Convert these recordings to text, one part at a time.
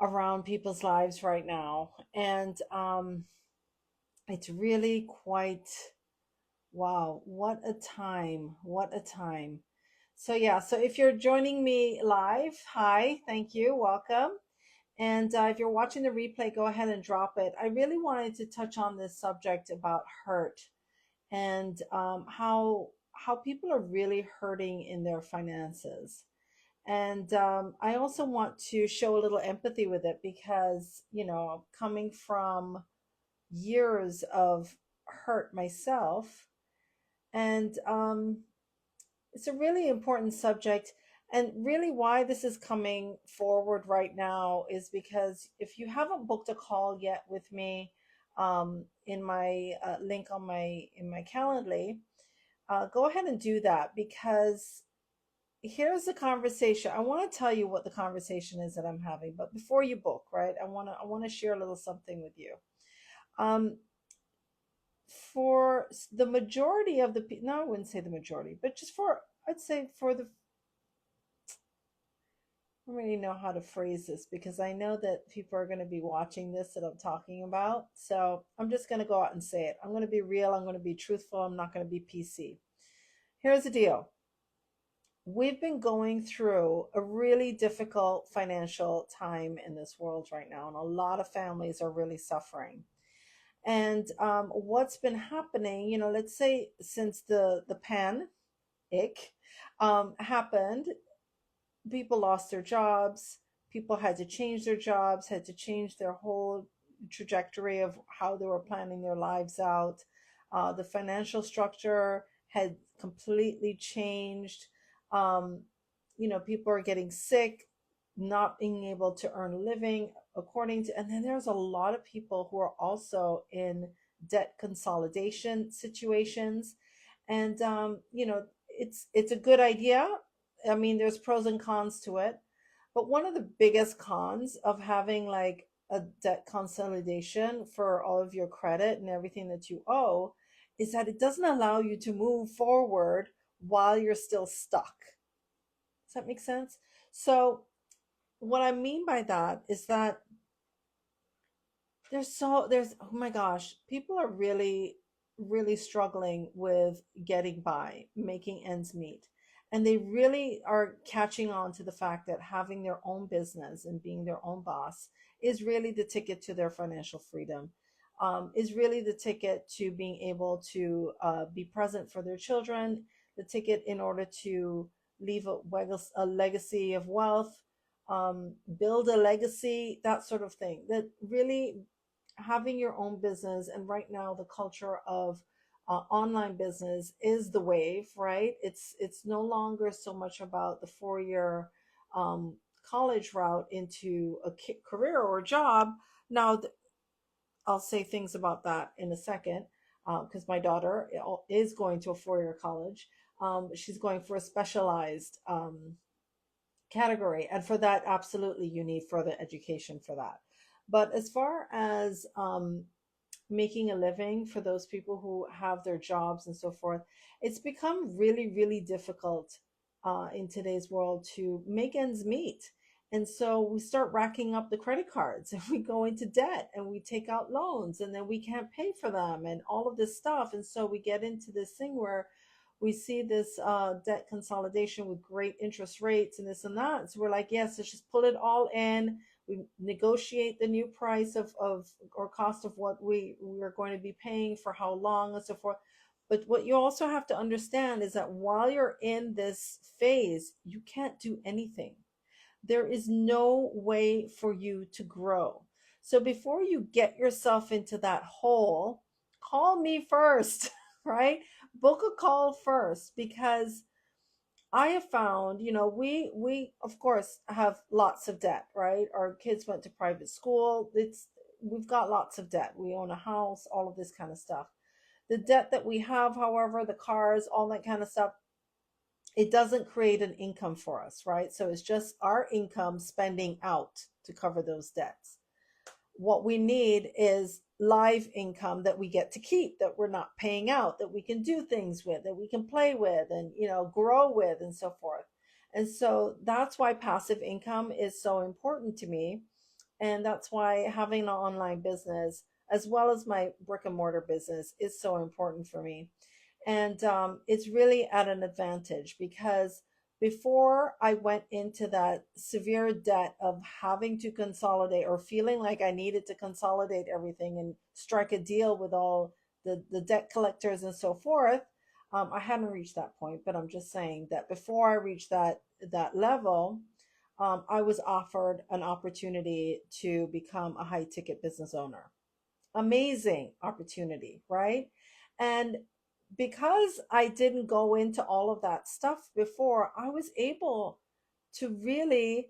around people's lives right now. And it's really quite, wow, what a time. What a time. So, yeah, so if you're joining me live, hi, thank you, welcome. And if you're watching the replay, go ahead and drop it. I really wanted to touch on this subject about hurt and how people are really hurting in their finances. And I also want to show a little empathy with it because, coming from years of hurt myself, and it's a really important subject. And really, why this is coming forward right now is because if you haven't booked a call yet with me, in my link on my in my Calendly, go ahead and do that because here's the conversation. I want to tell you what the conversation is that I'm having, but before you book, right? I want to share a little something with you. Um, for the majority of the people, no, I wouldn't say the majority, but just for, I'd say for the, I don't really know how to phrase this because I know that people are going to be watching this that I'm talking about. So I'm just going to go out and say it. I'm going to be real. I'm going to be truthful. I'm not going to be PC. Here's the deal. We've been going through a really difficult financial time in this world right now, and a lot of families are really suffering. And what's been happening, let's say since the panic happened, people lost their jobs, people had to change their jobs, had to change their whole trajectory of how they were planning their lives out. The financial structure had completely changed. Um, People are getting sick, not being able to earn a living according to, and then there's a lot of people who are also in debt consolidation situations. And it's a good idea. I mean, there's pros and cons to it. But one of the biggest cons of having like a debt consolidation for all of your credit and everything that you owe is that it doesn't allow you to move forward while you're still stuck. Does that make sense? So, what I mean by that is that there's oh my gosh, people are really really struggling with getting by, making ends meet. And they really are catching on to the fact that having their own business and being their own boss is really the ticket to their financial freedom. Is really the ticket to being able to be present for their children, the ticket in order to leave a legacy of wealth, build a legacy, that sort of thing. That really having your own business, and right now the culture of online business is the wave, right? It's no longer so much about the 4 year um, college route into a career or a job. Now, I'll say things about that in a second because my daughter is going to a 4 year college. She's going for a specialized category, and for that, absolutely, you need further education for that. But as far as making a living for those people who have their jobs and so forth, it's become really, really difficult in today's world to make ends meet. And so we start racking up the credit cards and we go into debt and we take out loans and then we can't pay for them and all of this stuff. And so we get into this thing where we see this debt consolidation with great interest rates and this and that. So we're like, yes, let's just pull it all in. We negotiate the new price of or cost of what we're going to be paying for how long and so forth. But what you also have to understand is that while you're in this phase, you can't do anything. There is no way for you to grow. So before you get yourself into that hole, call me first, right? Book a call first because I have found, we of course have lots of debt, right? Our kids went to private school. We've got lots of debt. We own a house, all of this kind of stuff. The debt that we have, however, the cars, all that kind of stuff, it doesn't create an income for us, right? So it's just our income spending out to cover those debts. What we need is live income that we get to keep, that we're not paying out, that we can do things with, that we can play with and grow with and so forth. And so that's why passive income is so important to me, And that's why having an online business, as well as my brick and mortar business, is so important for me. And it's really at an advantage because before I went into that severe debt of having to consolidate or feeling like I needed to consolidate everything and strike a deal with all the debt collectors and so forth, I hadn't reached that point, but I'm just saying that before I reached that level, I was offered an opportunity to become a high ticket business owner. Amazing opportunity, right? And because I didn't go into all of that stuff before, I was able to really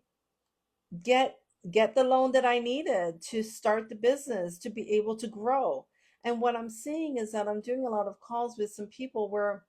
get get the loan that I needed to start the business, to be able to grow. And what I'm seeing is that I'm doing a lot of calls with some people where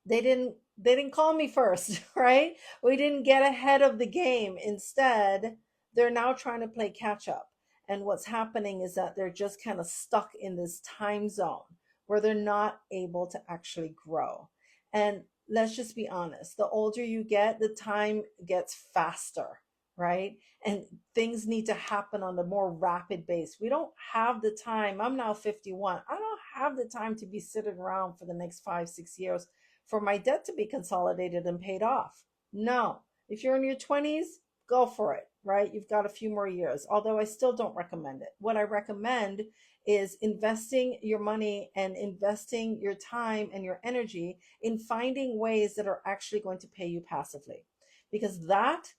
they didn't call me first, right? We didn't get ahead of the game. Instead, they're now trying to play catch up. And what's happening is that they're just kind of stuck in this time zone where they're not able to actually grow. And let's just be honest, the older you get, the time gets faster, right? And things need to happen on a more rapid base. We don't have the time. I'm now 51. I don't have the time to be sitting around for the next 5, 6 years for my debt to be consolidated and paid off. No. If you're in your 20s, go for it, right? You've got a few more years, although I still don't recommend it. What I recommend is investing your money and investing your time and your energy in finding ways that are actually going to pay you passively. Because that,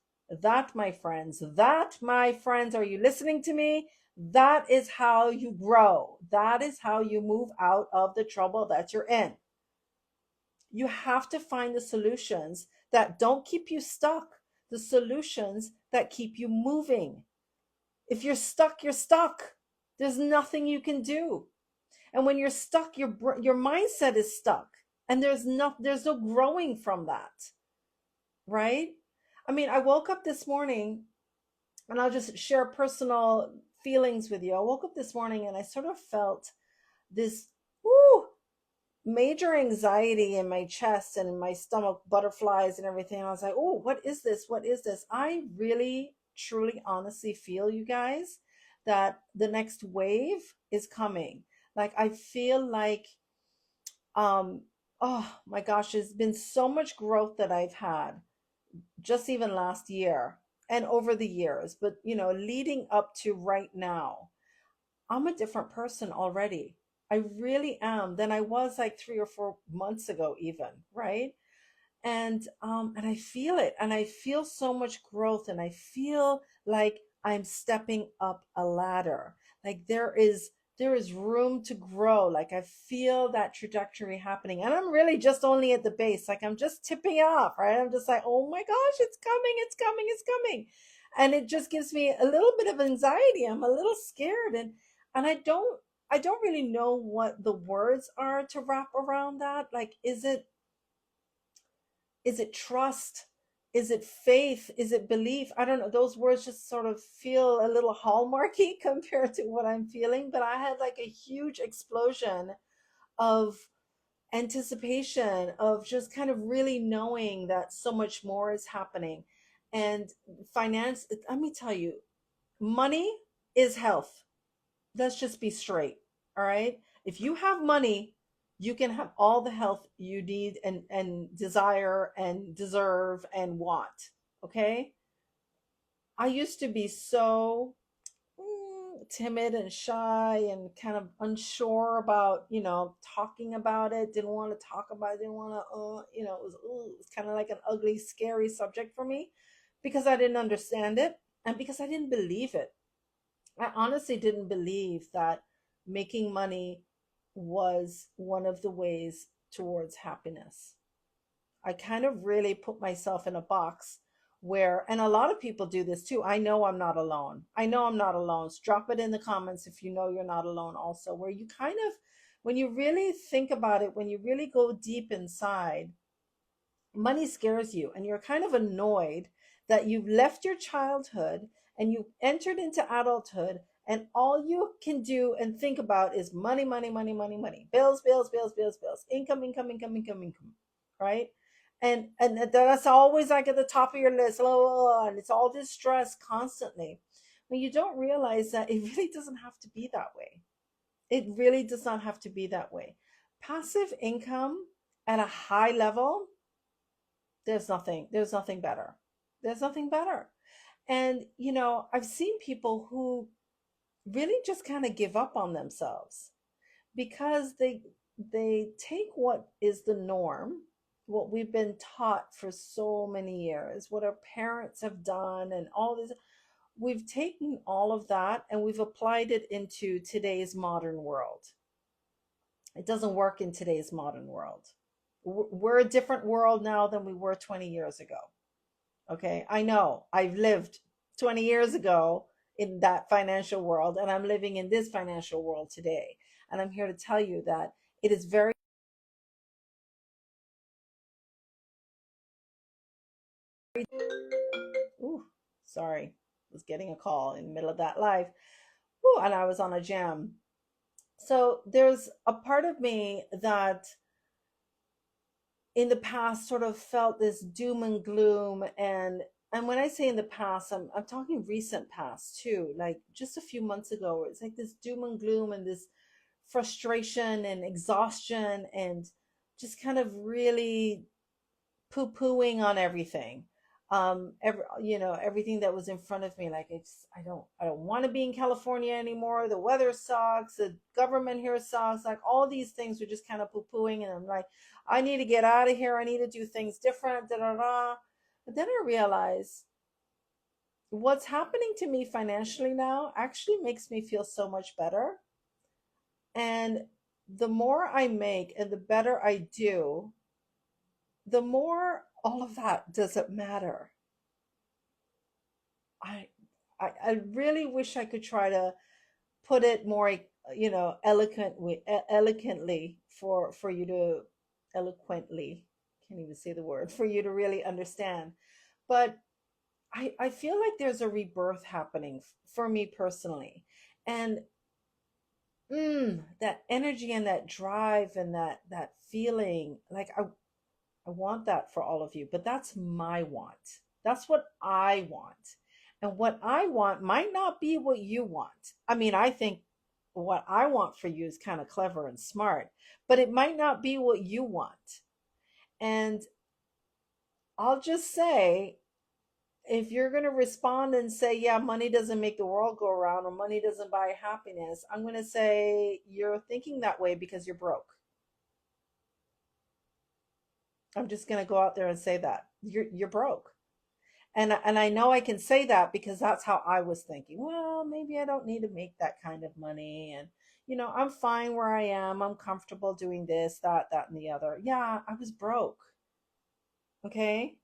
my friends, are you listening to me? That is how you grow. That is how you move out of the trouble that you're in. You have to find the solutions that don't keep you stuck, the solutions that keep you moving. If you're stuck, you're stuck. There's nothing you can do. And when you're stuck, your mindset is stuck. And there's no growing from that, right? I mean, I woke up this morning and I'll just share personal feelings with you. I woke up this morning and I sort of felt this whoo, major anxiety in my chest and in my stomach, butterflies and everything. I was like, oh, what is this? What is this? I really, truly, honestly feel, you guys, that the next wave is coming. Like, I feel like, um, oh my gosh, there's been so much growth that I've had just even last year and over the years, but leading up to right now. I'm a different person already. I really am than I was like 3 or 4 months ago, even, right? And I feel it, and I feel so much growth, and I feel like I'm stepping up a ladder. Like there is room to grow. Like I feel that trajectory happening, and I'm really just only at the base. Like I'm just tipping off, right? I'm just like, oh my gosh, it's coming, it's coming, it's coming, and it just gives me a little bit of anxiety. I'm a little scared, and I don't really know what the words are to wrap around that. Like, is it trust? Is it faith? Is it belief? I don't know. Those words just sort of feel a little hallmarky compared to what I'm feeling. But I had like a huge explosion of anticipation, of just kind of really knowing that so much more is happening. And finance, let me tell you, money is health. Let's just be straight. All right. If you have money, you can have all the health you need and desire and deserve and want. Okay. I used to be so timid and shy and kind of unsure about, talking about it, didn't want to talk about it, didn't want to, it was kind of like an ugly, scary subject for me because I didn't understand it and because I didn't believe it. I honestly didn't believe that making money was one of the ways towards happiness. I kind of really put myself in a box where, and a lot of people do this too. I know I'm not alone. I know I'm not alone. So drop it in the comments if you know you're not alone, also, where you kind of, when you really think about it, when you really go deep inside, money scares you and you're kind of annoyed that you've left your childhood and you entered into adulthood and all you can do and think about is money, money, money, money, money, bills, bills, bills, bills, bills, income, income, income, income, income, right? And that's always like at the top of your list, and it's all this stress constantly. when you don't realize that it really doesn't have to be that way. It really does not have to be that way. Passive income at a high level, there's nothing better. There's nothing better. And, I've seen people who really just kind of give up on themselves because they take what is the norm, what we've been taught for so many years, what our parents have done, and all this. We've taken all of that and we've applied it into today's modern world. It doesn't work in today's modern world. We're a different world now than we were 20 years ago. Okay. I know I've lived 20 years ago in that financial world, and I'm living in this financial world today. And I'm here to tell you that it is very, ooh, sorry, I was getting a call in the middle of that live. Ooh, and I was on a jam. So there's a part of me that in the past sort of felt this doom and gloom, and when I say in the past, I'm talking recent past too, like just a few months ago. It's like this doom and gloom and this frustration and exhaustion and just kind of really poo-pooing on everything. Everything that was in front of me, like I don't want to be in California anymore. The weather sucks, the government here sucks, like all these things were just kind of poo-pooing, and I'm like, I need to get out of here, I need to do things different, da da da. But then I realized what's happening to me financially now actually makes me feel so much better. And the more I make and the better I do, the more all of that doesn't matter. I, I really wish I could try to put it more, eloquently for you to eloquently, can't even say the word, for you to really understand. But I feel like there's a rebirth happening for me personally. And that energy and that drive and that feeling, like I want that for all of you, but that's my want. That's what I want. And what I want might not be what you want. I mean, I think what I want for you is kind of clever and smart, but it might not be what you want. And I'll just say, if you're going to respond and say, yeah, money doesn't make the world go around or money doesn't buy happiness, I'm going to say you're thinking that way because you're broke. I'm just going to go out there and say that. You're broke. And I know I can say that because that's how I was thinking. Well, maybe I don't need to make that kind of money, and I'm fine where I am. I'm comfortable doing this, that, and the other. Yeah, I was broke. Okay?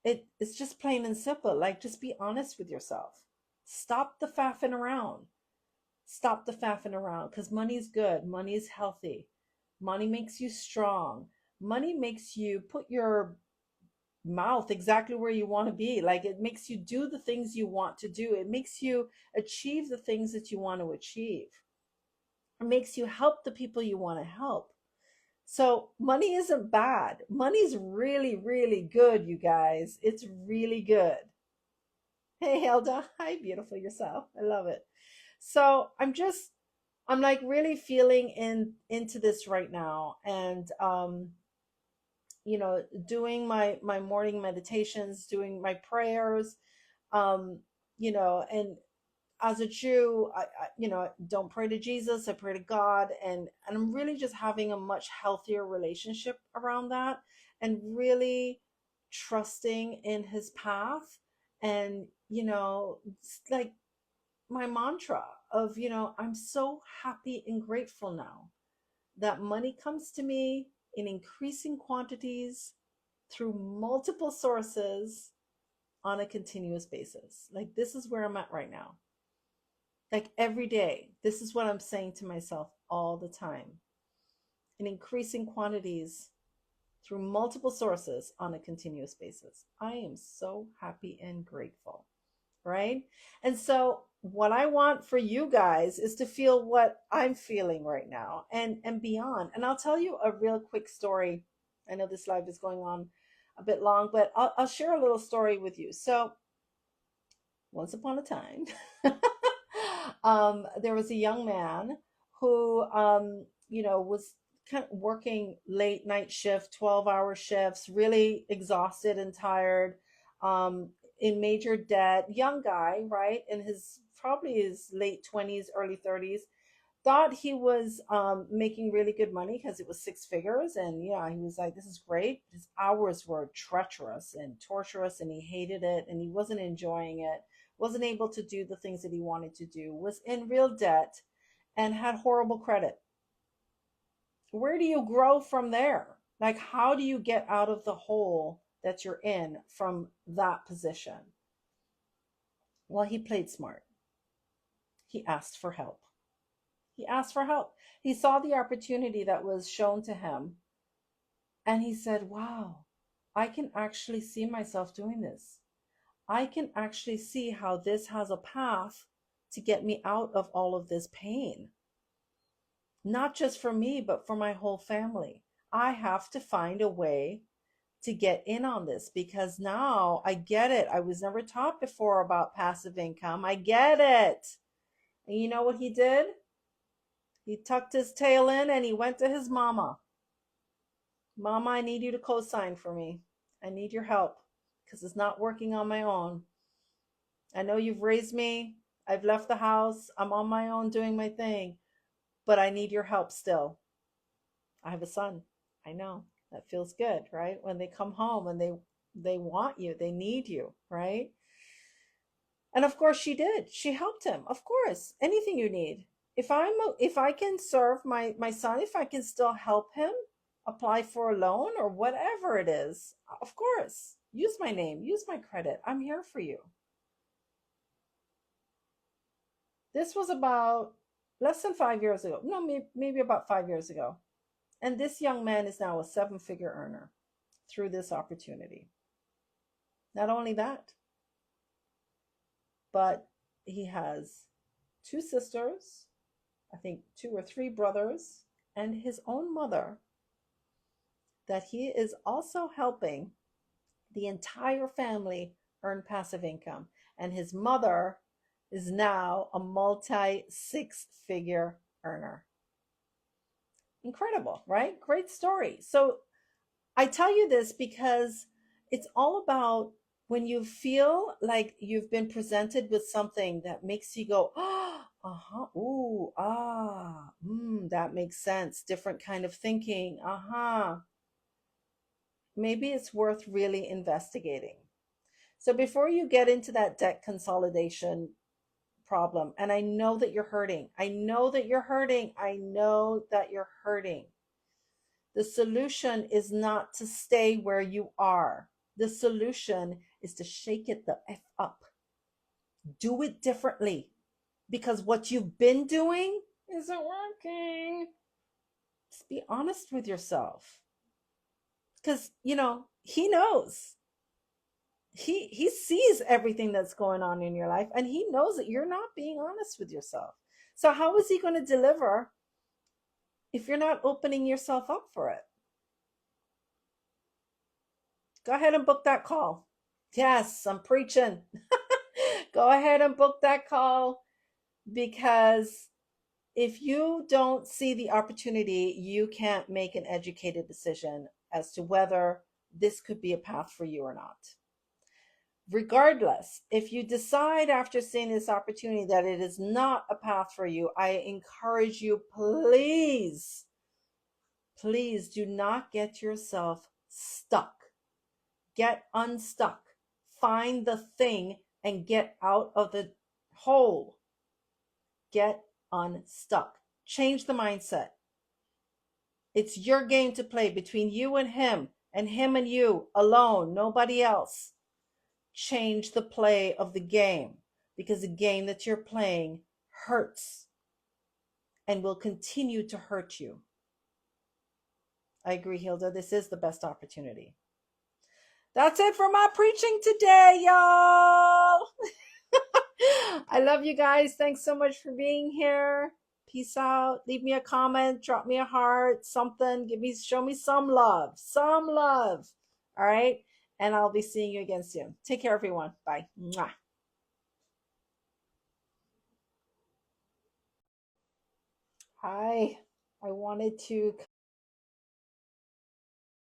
It's just plain and simple. Like, just be honest with yourself. Stop the faffing around. Stop the faffing around, because money's good. Money is healthy. Money makes you strong. Money makes you put your mouth exactly where you want to be. Like, it makes you do the things you want to do. It makes you achieve the things that you want to achieve. It makes you help the people you want to help. So money isn't bad. Money's really, really good, you guys. It's really good. Hey, Hilda. Hi, beautiful yourself. I love it. So I'm like really feeling into this right now. And doing my morning meditations, doing my prayers, um, and as a Jew, I don't pray to Jesus, I pray to God, and I'm really just having a much healthier relationship around that, and really trusting in His path, and it's like my mantra of I'm so happy and grateful now that money comes to me in increasing quantities through multiple sources on a continuous basis. Like, this is where I'm at right now. Like, every day, this is what I'm saying to myself all the time, in increasing quantities through multiple sources on a continuous basis. I am so happy and grateful, right? And so what I want for you guys is to feel what I'm feeling right now, and beyond. And I'll tell you a real quick story. I know this live is going on a bit long, but I'll share a little story with you. So once upon a time, there was a young man who, was kind of working late night shift, 12-hour shifts, really exhausted and tired, um, in major debt, young guy, right? In his probably his late 20s, early 30s, thought he was making really good money because it was six figures. And yeah, he was like, this is great. His hours were treacherous and torturous, and he hated it, and he wasn't enjoying it, wasn't able to do the things that he wanted to do, was in real debt, and had horrible credit. Where do you grow from there? Like, how do you get out of the hole that you're in from that position? Well, he played smart. He asked for help. He asked for help. He saw the opportunity that was shown to him, and he said, wow, I can actually see myself doing this. I can actually see how this has a path to get me out of all of this pain, not just for me, but for my whole family. I have to find a way to get in on this because now I get it. I was never taught before about passive income. I get it. And you know what he did? He tucked his tail in and he went to his mama. Mama, I need you to co-sign for me. I need your help because it's not working on my own. I know you've raised me. I've left the house. I'm on my own doing my thing, but I need your help still. I have a son. I know. That feels good, right? When they come home and they want you, they need you, right? And of course she did. She helped him. Of course. Anything you need. If I can serve my son, if I can still help him apply for a loan or whatever it is, of course. Use my name, use my credit. I'm here for you. This was about less than 5 years ago. No, maybe about 5 years ago. And this young man is now a seven-figure earner through this opportunity. Not only that, but he has two sisters, I think two or three brothers, and his own mother that he is also helping the entire family earn passive income. And his mother is now a multi six figure earner. Incredible, right? Great story. So I tell you this because it's all about when you feel like you've been presented with something that makes you go, oh, uh-huh, ooh, that makes sense. Different kind of thinking, uh-huh. Maybe it's worth really investigating. So before you get into that debt consolidation problem, and I know that you're hurting, I know that you're hurting, I know that you're hurting. The solution is not to stay where you are. The solution is to shake it the F up. Do it differently because what you've been doing isn't working. Just be honest with yourself because, he knows. He sees everything that's going on in your life and he knows that you're not being honest with yourself. So how is he going to deliver if you're not opening yourself up for it? Go ahead and book that call. Yes, I'm preaching. Go ahead and book that call because if you don't see the opportunity, you can't make an educated decision as to whether this could be a path for you or not. Regardless, if you decide after seeing this opportunity that it is not a path for you, I encourage you, please, please do not get yourself stuck. Get unstuck. Find the thing and get out of the hole. Get unstuck. Change the mindset. It's your game to play between you and him and you alone, nobody else. Change the play of the game because the game that you're playing hurts and will continue to hurt you. I agree, Hilda. This is the best opportunity. That's it for my preaching today, y'all. I love you guys. Thanks so much for being here. Peace out. Leave me a comment, drop me a heart, something. Show me some love. Some love. All right. And I'll be seeing you again soon. Take care, everyone. Bye. Mwah. I I wanted to